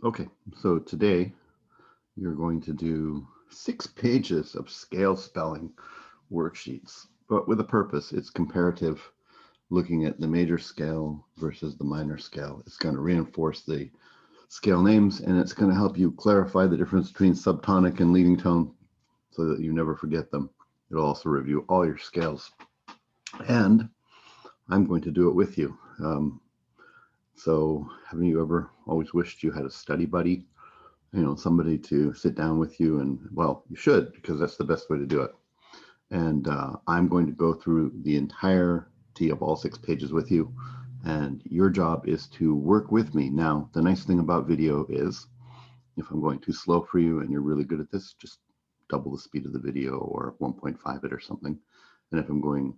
Okay, so today you're going to do 6 pages of scale spelling worksheets, but with a purpose. It's comparative, looking at the major scale versus the minor scale. It's going to reinforce the scale names, and it's going to help you clarify the difference between subtonic and leading tone so that you never forget them. It'll also review all your scales, and I'm going to do it with you. So haven't you ever always wished you had a study buddy, somebody to sit down with you? And well, you should, because that's the best way to do it. And I'm going to go through the entirety of all 6 pages with you, and your job is to work with me. Now, the nice thing about video is if I'm going too slow for you and you're really good at this, just double the speed of the video or 1.5 it or something. And if I'm going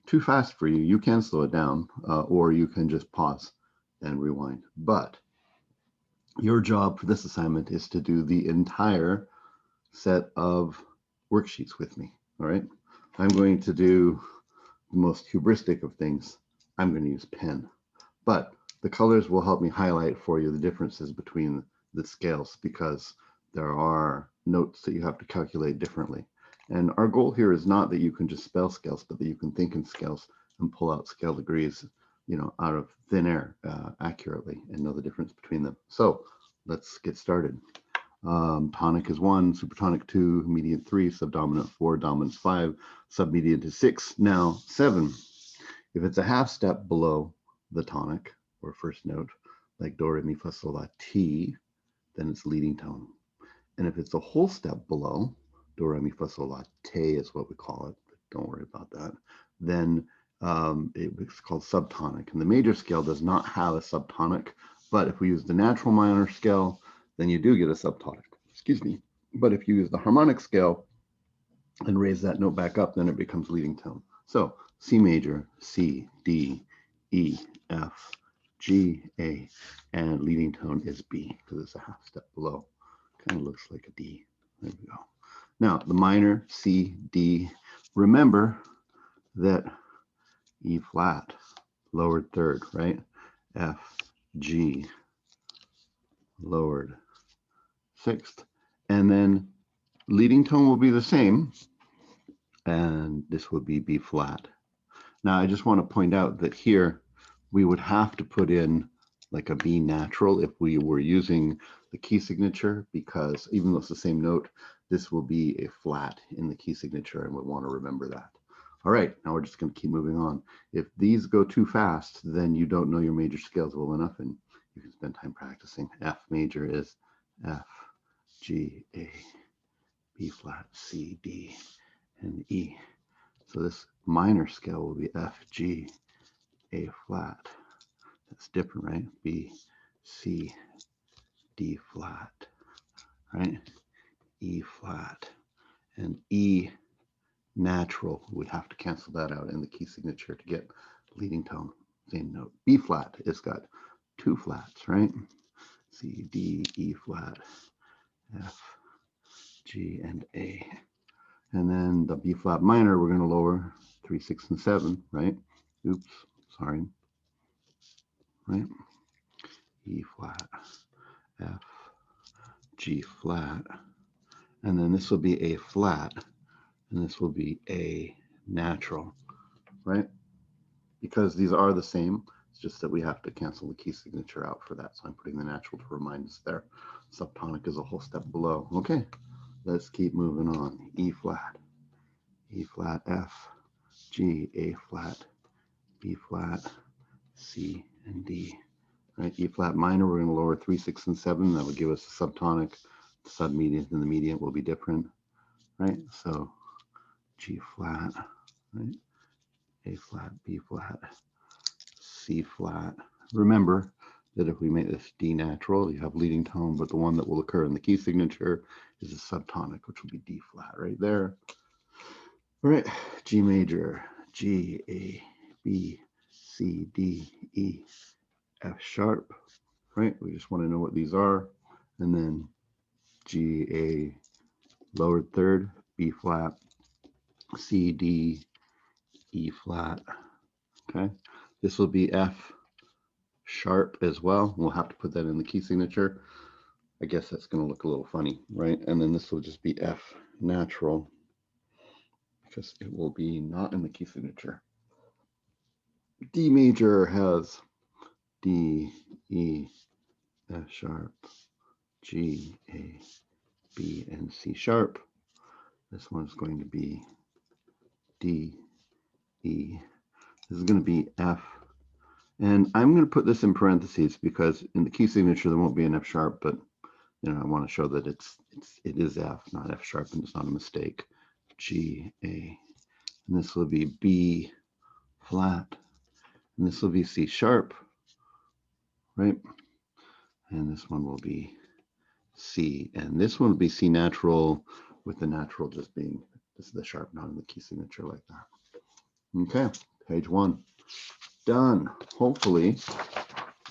too fast for you, you can slow it down, or you can just pause and rewind. But your job for this assignment is to do the entire set of worksheets with me. All right. I'm going to do the most hubristic of things. I'm going to use pen, but the colors will help me highlight for you the differences between the scales, because there are notes that you have to calculate differently. And our goal here is not that you can just spell scales, but that you can think in scales and pull out scale degrees, out of thin air accurately and know the difference between them. So let's get started. Tonic is 1, supertonic 2, mediant 3, subdominant 4, dominant 5, submediant is 6, now 7. If it's a half step below the tonic or first note, like do, re, mi, fa, sol, la, ti, then it's leading tone. And if it's a whole step below, do, re, mi, fa, sol, la, te is what we call it, but don't worry about that, then it's called subtonic. And the major scale does not have a subtonic, but if we use the natural minor scale, then you do get a subtonic. Excuse me. But if you use the harmonic scale and raise that note back up, then it becomes leading tone. So C major, C, D, E, F, G, A, and leading tone is B because it's a half step below. Kind of looks like a D. There we go. Now the minor, C, D. Remember that E flat, lowered third, right? F, G, lowered sixth. And then leading tone will be the same, and this would be B flat. Now, I just want to point out that here we would have to put in like a B natural if we were using the key signature, because even though it's the same note, this will be a flat in the key signature, and we want to remember that. All right, now we're just going to keep moving on. If these go too fast, then you don't know your major scales well enough, and you can spend time practicing. F major is F, G, A, B flat, C, D, and E. So this minor scale will be F, G, A flat. That's different, right? B, C, D flat, right? E flat, and E natural. We'd have to cancel that out in the key signature to get leading tone, same note. B flat, it's got 2 flats, right? C, D, E flat, F, G, and A. And then the B flat minor, we're going to lower 3, 6, and 7, right? Oops, sorry. Right? E flat, F, G flat, and then this will be A flat, and this will be A natural, right? Because these are the same, it's just that we have to cancel the key signature out for that. So I'm putting the natural to remind us there. Subtonic is a whole step below. Okay, let's keep moving on. E flat, F, G, A flat, B flat, C, and D. Right, E flat minor, we're going to lower 3, 6, and 7. That would give us a subtonic. The submediant and the mediant will be different, right? So G flat, right? A flat, B flat, C flat. Remember that if we make this D natural, you have leading tone, but the one that will occur in the key signature is a subtonic, which will be D flat right there. All right, G major, G, A, B, C, D, E, F sharp, right? We just want to know what these are. And then G, A, lowered third, B flat, C, D, E flat. Okay, this will be F sharp as well. We'll have to put that in the key signature. I guess that's going to look a little funny, right? And then this will just be F natural because it will be not in the key signature. D major has D, E, F sharp, G, A, B, and C sharp. This one's going to be D, E. This is going to be F. And I'm going to put this in parentheses because in the key signature there won't be an F sharp, but I want to show that it is F, not F sharp, and it's not a mistake. G, A. And this will be B flat. And this will be C sharp, right? And this one will be C. And this one will be C natural, with the natural just being, this is the sharp, not in the key signature like that. Okay, page 1. Done. Hopefully,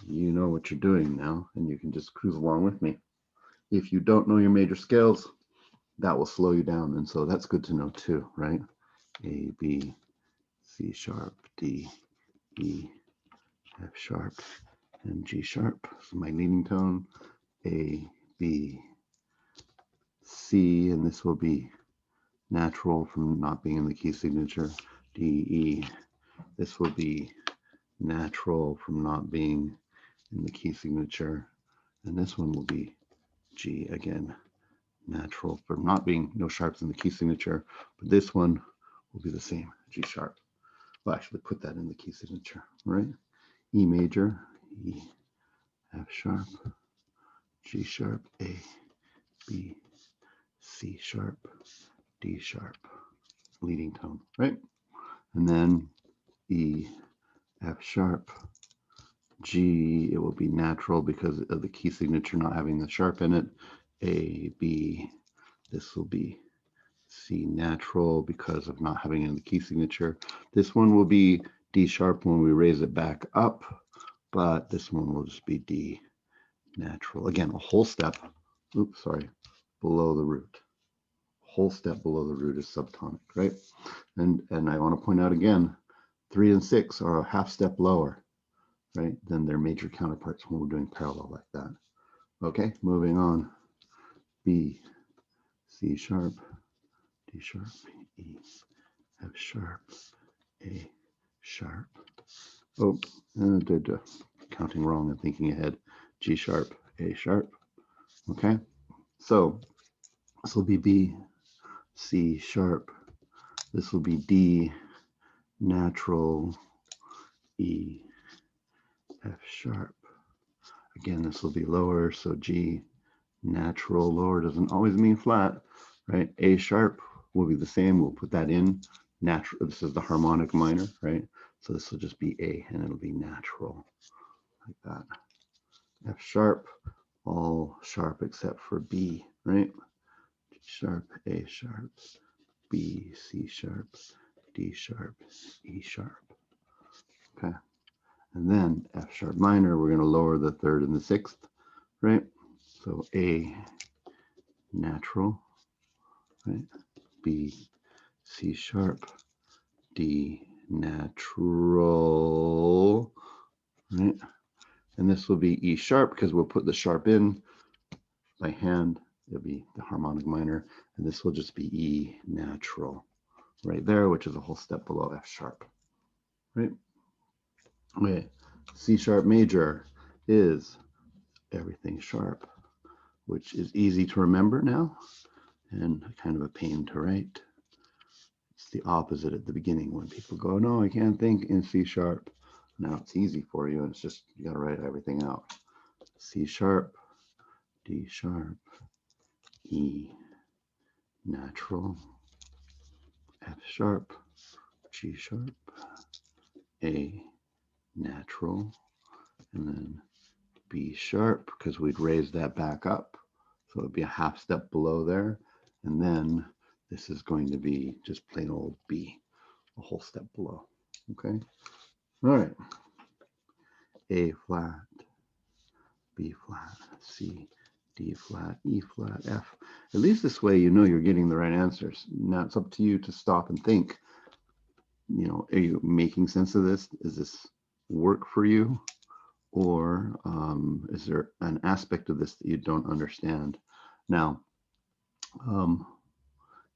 you know what you're doing now, and you can just cruise along with me. If you don't know your major scales, that will slow you down, and so that's good to know too, right? A, B, C sharp, D, E, F sharp, and G sharp. So my leading tone, A, B, C, and this will be natural from not being in the key signature. D, E. This will be natural from not being in the key signature. And this one will be G again, natural from not being no sharps in the key signature. But this one will be the same, G sharp. We'll actually put that in the key signature, right? E major, E, F sharp, G sharp, A, B, C sharp, D sharp, leading tone, right? And then E, F sharp, G, it will be natural because of the key signature not having the sharp in it. A, B, this will be C natural because of not having it in the key signature. This one will be D sharp when we raise it back up, but this one will just be D natural. Again, a whole step, below the root. Whole step below the root is subtonic, right? And I want to point out again, 3 and 6 are a half step lower, right, than their major counterparts when we're doing parallel like that. Okay, moving on. B, C sharp, D sharp, E, F sharp, A sharp. Oh, counting wrong and thinking ahead. G sharp, A sharp. Okay, so this will be B, C sharp. This will be D natural, E, F sharp. Again, this will be lower, so G natural. Lower doesn't always mean flat, right? A sharp will be the same. We'll put that in natural. This is the harmonic minor, right? So this will just be A, and it'll be natural like that. F sharp, all sharp except for B, right? G sharp, A sharp, B, C sharp, D sharp, E sharp. Okay. And then F sharp minor, we're going to lower the 3rd and the 6th, right? So A natural, right? B, C sharp, D natural, right? And this will be E sharp because we'll put the sharp in by hand. It'll be the harmonic minor, and this will just be E natural right there, which is a whole step below F sharp, right? Okay, C sharp major is everything sharp, which is easy to remember now and kind of a pain to write. It's the opposite at the beginning when people go, no, I can't think in C sharp. Now it's easy for you, and it's just, you got to write everything out. C sharp, D sharp, E natural, F sharp, G sharp, A natural, and then B sharp, because we'd raise that back up. So it'd be a half step below there. And then this is going to be just plain old B, a whole step below. Okay. All right. A flat, B flat, C, D flat, E flat, F. At least this way you know you're getting the right answers. Now it's up to you to stop and think, are you making sense of this? Does this work for you? Or is there an aspect of this that you don't understand? Now,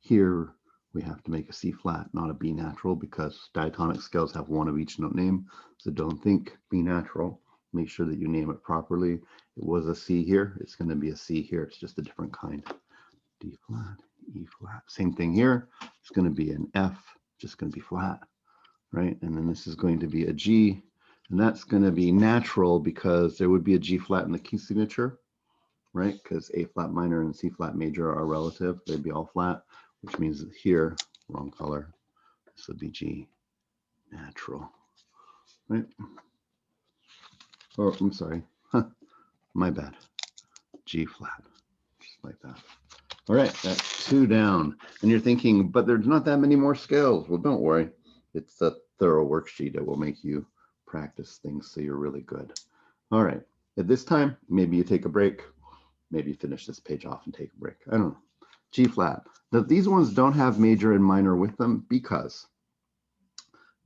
here we have to make a C flat, not a B natural, because diatonic scales have one of each note name. So don't think B natural. Make sure that you name it properly. It was a C here. It's going to be a C here. It's just a different kind. D flat, E flat. Same thing here. It's going to be an F, just going to be flat, right? And then this is going to be a G, and that's going to be natural because there would be a G flat in the key signature, right? Because A flat minor and C flat major are relative. They'd be all flat, which means that here, wrong color, this would be G natural, right? Or I'm sorry, my bad, G flat, just like that. All right, that's 2 down. And you're thinking, but there's not that many more scales. Well, don't worry. It's a thorough worksheet that will make you practice things so you're really good. All right, at this time, maybe you take a break. Maybe you finish this page off and take a break. I don't know. G flat. Now, these ones don't have major and minor with them because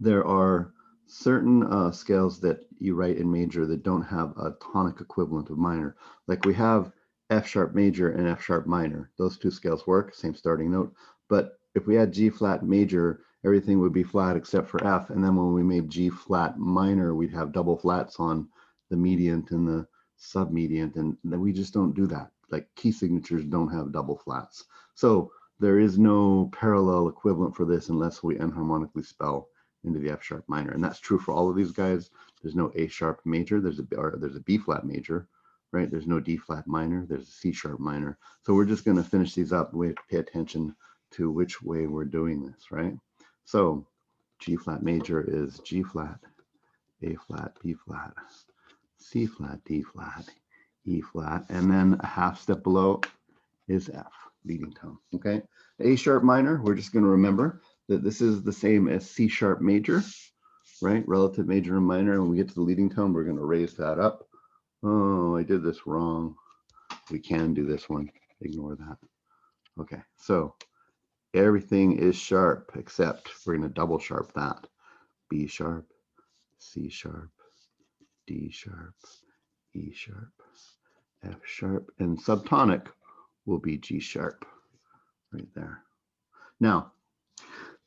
there are certain scales that you write in major that don't have a tonic equivalent of minor. Like we have F sharp major and F sharp minor. Those two scales work, same starting note. But if we had G flat major, everything would be flat except for F. And then when we made G flat minor, we'd have double flats on the mediant and the submediant. And then we just don't do that. Like key signatures don't have double flats. So there is no parallel equivalent for this unless we enharmonically spell into the F sharp minor. And that's true for all of these guys. There's no A sharp major, there's a B flat major, right? There's no D flat minor, there's a C sharp minor. So we're just going to finish these up. We have to pay attention to which way we're doing this, right? So G flat major is G flat, A flat, B flat, C flat, D flat, E flat, and then a half step below is F, leading tone, okay? A sharp minor, we're just going to remember that this is the same as C sharp major, right? Relative major and minor. When we get to the leading tone, we're going to raise that up. Oh, I did this wrong. We can do this one. Ignore that. Okay, so everything is sharp except we're going to double sharp that. B sharp, C sharp, D sharp, E sharp, F sharp, and subtonic will be G sharp right there. Now,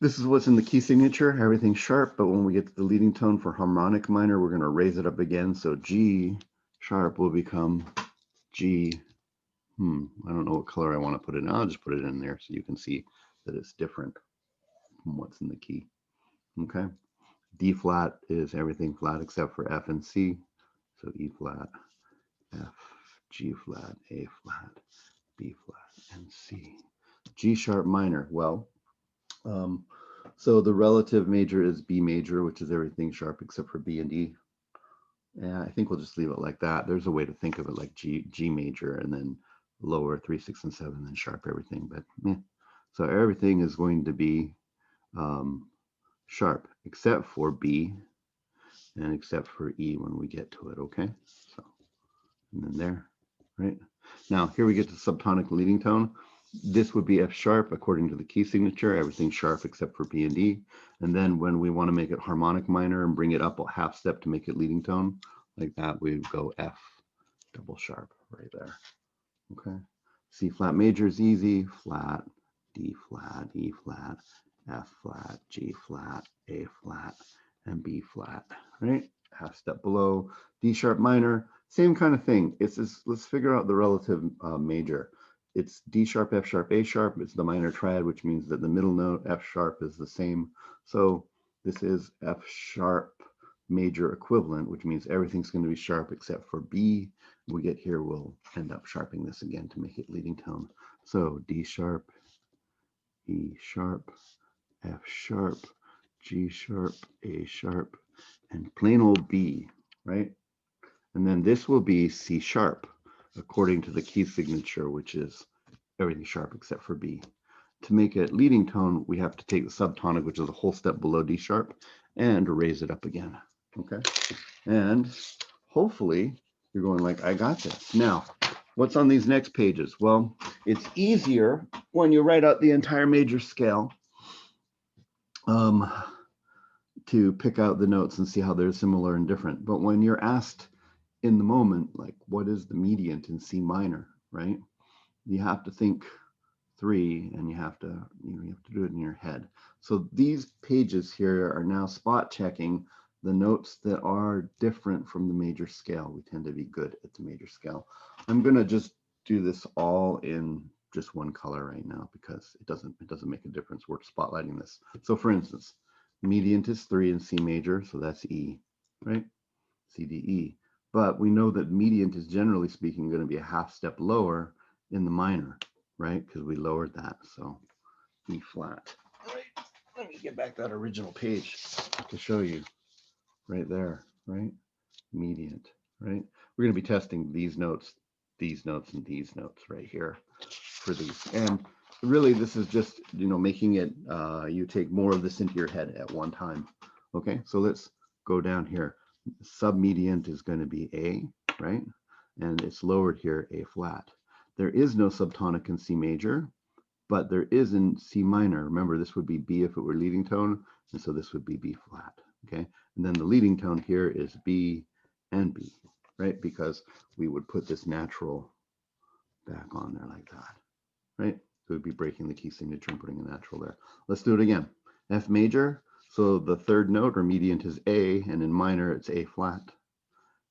this is what's in the key signature, everything's sharp, but when we get to the leading tone for harmonic minor, we're going to raise it up again. So G sharp will become G. I don't know what color I want to put it in. I'll just put it in there so you can see that it's different from what's in the key. Okay. D flat is everything flat except for F and C. So E flat, F, G flat, A flat, B flat, and C. G sharp minor. Well, so the relative major is B major, which is everything sharp except for B and E. Yeah, I think we'll just leave it like that. There's a way to think of it like G major and then lower 3, 6, and 7, then sharp everything. But so everything is going to be sharp except for B and except for E when we get to it. Okay, so and then there, right? Now here we get to subtonic leading tone. This would be F sharp according to the key signature, everything sharp except for B and E. And then when we want to make it harmonic minor and bring it up a half step to make it leading tone, like that, we would go F double sharp right there. Okay. C flat major is easy, flat, D flat, E flat, F flat, G flat, A flat, and B flat, right? Half step below. D sharp minor, same kind of thing. It's just, let's figure out the relative major. It's D sharp, F sharp, A sharp. It's the minor triad, which means that the middle note, F sharp, is the same. So this is F sharp major equivalent, which means everything's going to be sharp except for B. When we get here, we'll end up sharping this again to make it leading tone. So D sharp, E sharp, F sharp, G sharp, A sharp, and plain old B, right? And then this will be C sharp, according to the key signature, which is everything sharp except for B. To make it leading tone, we have to take the subtonic, which is a whole step below D sharp, and raise it up again. Okay, and hopefully you're going like, I got this. Now, what's on these next pages? Well, it's easier when you write out the entire major scale to pick out the notes and see how they're similar and different. But when you're asked in the moment, like what is the mediant in C minor, right? You have to think 3 and you have to do it in your head. So these pages here are now spot checking the notes that are different from the major scale. We tend to be good at the major scale. I'm going to just do this all in just one color right now because it doesn't make a difference. We're spotlighting this. So for instance, mediant is 3 in C major, so that's E, right? C, D, E. But we know that mediant is generally speaking going to be a half step lower in the minor, right? Because we lowered that. So E flat. Right. Let me get back that original page to show you right there, right? Mediant, right? We're going to be testing these notes, and these notes right here for these. And really, this is just, making it, you take more of this into your head at one time. Okay, so let's go down here. Submediant is going to be A, right? And it's lowered here, A flat. There is no subtonic in C major, but there is in C minor. Remember, this would be B if it were leading tone, and so this would be B flat, okay? And then the leading tone here is B and B, right? Because we would put this natural back on there like that, right? So we'd be breaking the key signature and putting a natural there. Let's do it again. F major, so the third note or mediant is A, and in minor it's A flat.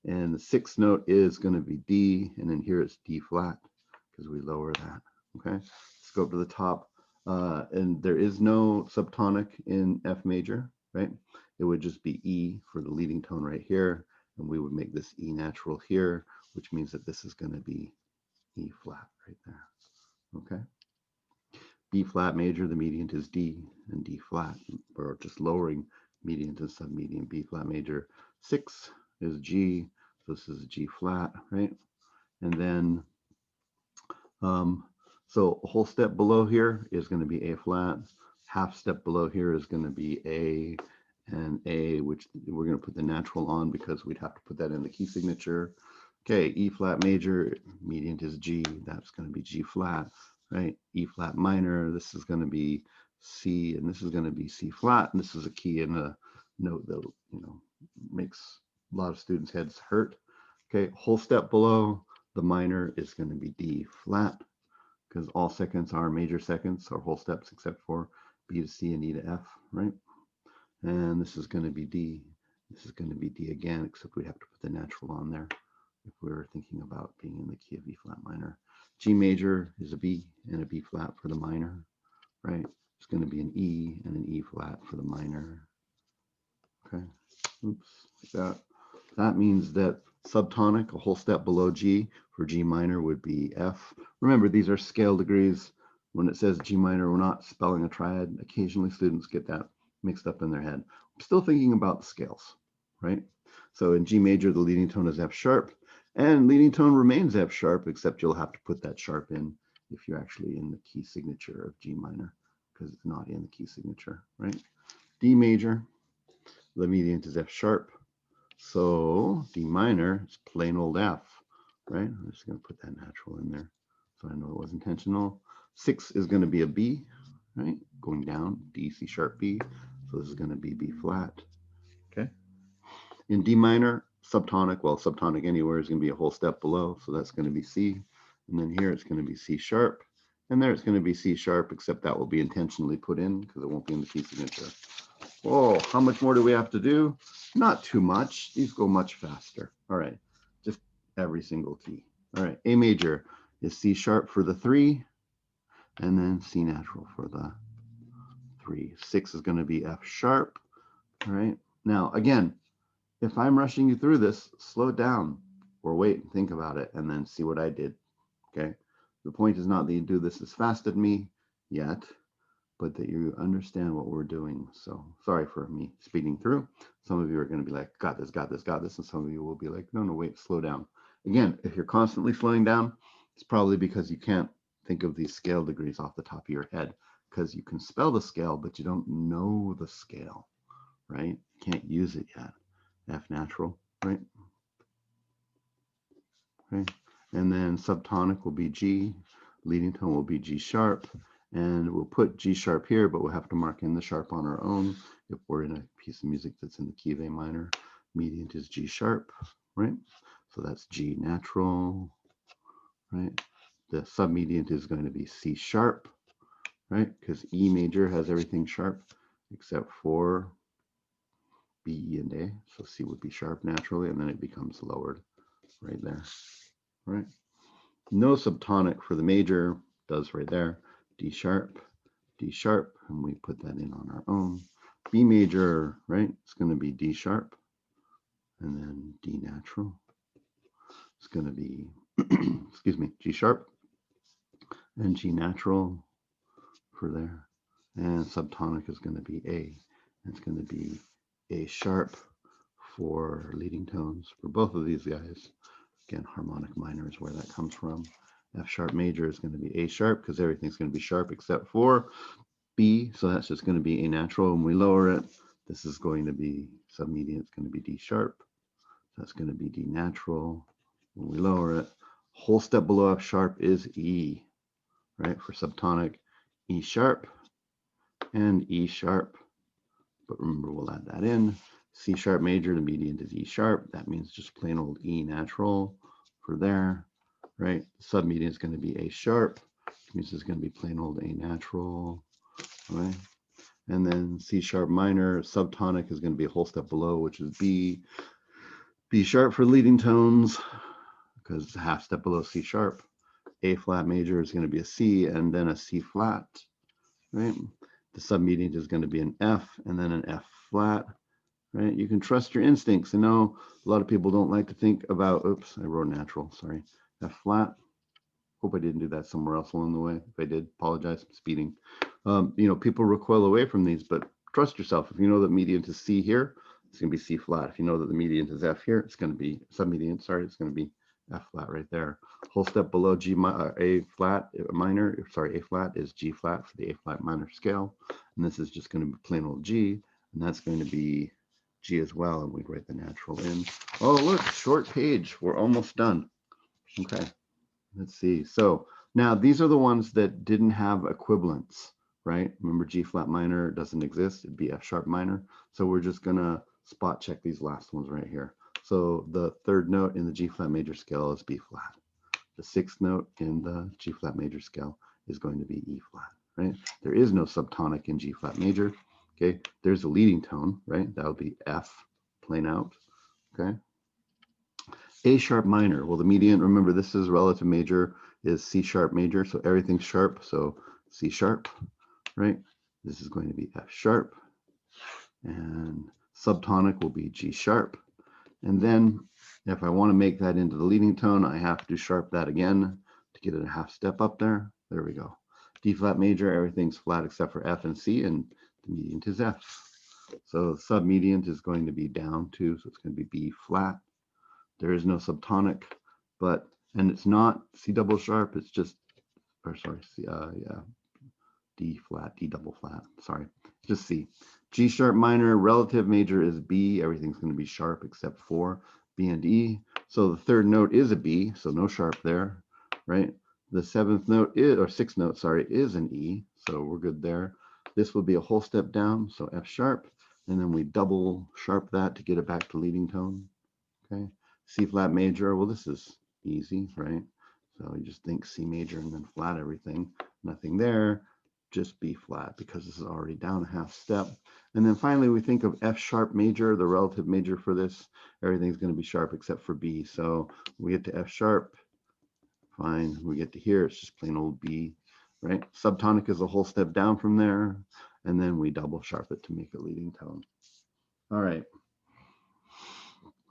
And the sixth note is going to be D, and then here it's D flat because we lower that, okay? Let's go up to the top. And there is no subtonic in F major, right? It would just be E for the leading tone right here, and we would make this E natural here, which means that this is going to be E flat right there, okay? B flat major, the mediant is D, and D flat. We're just lowering mediant and submediant. B flat major. 6 is G, so this is G flat, right? And then, so a whole step below here is going to be A flat. Half step below here is going to be A and A, which we're going to put the natural on because we'd have to put that in the key signature. Okay, E flat major, mediant is G, that's going to be G flat, right? E flat minor, this is going to be C, and this is going to be C flat, and this is a key in a note that, makes a lot of students' heads hurt. Okay, whole step below, the minor is going to be D flat, because all seconds are major seconds, or whole steps, except for B to C and E to F, right? And this is going to be D. This is going to be D again, except we'd have to put the natural on there if we were thinking about being in the key of E flat minor. G major is a B and a B flat for the minor, right? It's going to be an E and an E flat for the minor. Okay, oops, like that. That means that subtonic, a whole step below G for G minor would be F. Remember, these are scale degrees. When it says G minor, we're not spelling a triad. Occasionally students get that mixed up in their head. I'm still thinking about the scales, right? So in G major, the leading tone is F sharp, and leading tone remains F sharp, except you'll have to put that sharp in if you're actually in the key signature of G minor, because it's not in the key signature, right? D major, the mediant is F sharp, so D minor is plain old F, right? I'm just going to put that natural in there so I know it was intentional. 6 is going to be a B, right? Going down, D, C sharp, B. So this is going to be B flat, okay? In D minor, subtonic, well, subtonic anywhere is going to be a whole step below, so that's going to be C. And then here it's going to be C sharp. And there it's going to be C sharp, except that will be intentionally put in because it won't be in the key signature. Whoa, how much more do we have to do? Not too much. These go much faster. All right, just every single key. All right, A major is C sharp for the 3, and then C natural for the 3. 6 is going to be F sharp. All right, now again, if I'm rushing you through this, slow down or wait and think about it and then see what I did, okay? The point is not that you do this as fast as me yet, but that you understand what we're doing. So sorry for me speeding through. Some of you are going to be like, got this, got this, got this. And some of you will be like, no, wait, slow down. Again, if you're constantly slowing down, it's probably because you can't think of these scale degrees off the top of your head, because you can spell the scale, but you don't know the scale, right? You can't use it yet. F natural, right? Okay. And then subtonic will be G, leading tone will be G sharp, and we'll put G sharp here, but we'll have to mark in the sharp on our own if we're in a piece of music that's in the key of A minor. Mediant is G sharp, right? So that's G natural, right? The submediant is going to be C sharp, right? Because E major has everything sharp except for B, E, and A. So C would be sharp naturally, and then it becomes lowered right there, right? No subtonic for the major, does right there. D sharp, and we put that in on our own. B major, right? It's going to be D sharp, and then D natural. It's going to be, excuse me, G sharp, and G natural for there. And subtonic is going to be A. It's going to be A sharp for leading tones for both of these guys. Again, harmonic minor is where that comes from. F sharp major is going to be A sharp because everything's going to be sharp except for B. So that's just going to be A natural. When we lower it, this is going to be submediant. It's going to be D sharp. That's going to be D natural. When we lower it, whole step below F sharp is E, right? For subtonic, E sharp and E sharp. But remember, we'll add that in. C sharp major, the mediant is E sharp. That means just plain old E natural for there, right? Submediant is going to be A sharp, which means it's going to be plain old A natural, right? And then C sharp minor, subtonic is going to be a whole step below, which is B. B sharp for leading tones, because it's a half step below C sharp. A flat major is going to be a C and then a C flat, right? The submediant is going to be an F and then an F flat, right? You can trust your instincts. I know a lot of people don't like to think about, oops, I wrote natural, sorry. F flat. Hope I didn't do that somewhere else along the way. If I did, apologize, I'm speeding. People recoil away from these, but trust yourself. If you know that mediant is C here, it's going to be C flat. If you know that the mediant is F here, it's going to be submediant, sorry, it's going to be F flat right there. Whole step below A flat minor, sorry, A flat is G flat for the A flat minor scale. And this is just going to be plain old G, and that's going to be G as well, and we'd write the natural in. Oh, look, short page. We're almost done. Okay, let's see. So now these are the ones that didn't have equivalents, right? Remember, G flat minor doesn't exist. It'd be F sharp minor. So we're just going to spot check these last ones right here. So the third note in the G flat major scale is B flat. The sixth note in the G flat major scale is going to be E flat, right? There is no subtonic in G flat major. Okay, there's a leading tone, right? That would be F, plain out. Okay. A sharp minor. Well, the mediant, remember, this is relative major, is C sharp major, so everything's sharp. So C sharp, right? This is going to be F sharp, and subtonic will be G sharp. And then if I want to make that into the leading tone, I have to sharp that again to get it a half step up there. There we go. D flat major, everything's flat except for F and C, and the mediant is F. So submediant is going to be down too, so it's going to be B flat. There is no subtonic, and it's not C double sharp, it's just, or sorry, D flat, D double flat, sorry, just C. G sharp minor, relative major is B, everything's going to be sharp except for B and E. So the third note is a B, so no sharp there, right? The seventh note is, or sixth note, sorry, is an E, so we're good there. This will be a whole step down, so F sharp, and then we double sharp that to get it back to leading tone, okay? C flat major, well, this is easy, right? So you just think C major and then flat everything, nothing there, just B flat because this is already down a half step. And then finally, we think of F sharp major, the relative major for this. Everything's going to be sharp except for B. So we get to F sharp, fine. We get to here, it's just plain old B, right? Subtonic is a whole step down from there. And then we double sharp it to make a leading tone. All right.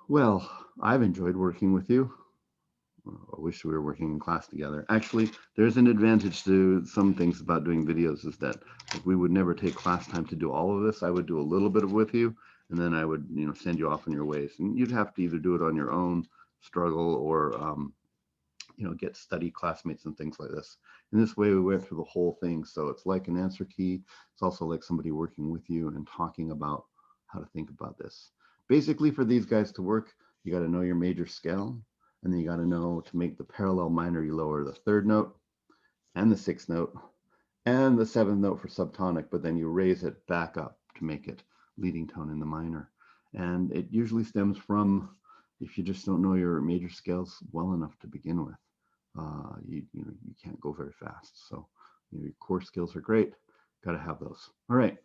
Well, I've enjoyed working with you. I wish we were working in class together. Actually, there's an advantage to some things about doing videos is that if we would never take class time to do all of this. I would do a little bit of with you, and then I would, send you off on your ways. And you'd have to either do it on your own, struggle, or, get study classmates and things like this. In this way, we went through the whole thing. So it's like an answer key. It's also like somebody working with you and talking about how to think about this. Basically, for these guys to work, you got to know your major scale. And then you got to know to make the parallel minor, you lower the third note and the sixth note and the seventh note for subtonic, but then you raise it back up to make it leading tone in the minor. And it usually stems from if you just don't know your major scales well enough to begin with, you can't go very fast. So your core skills are great. Got to have those. All right.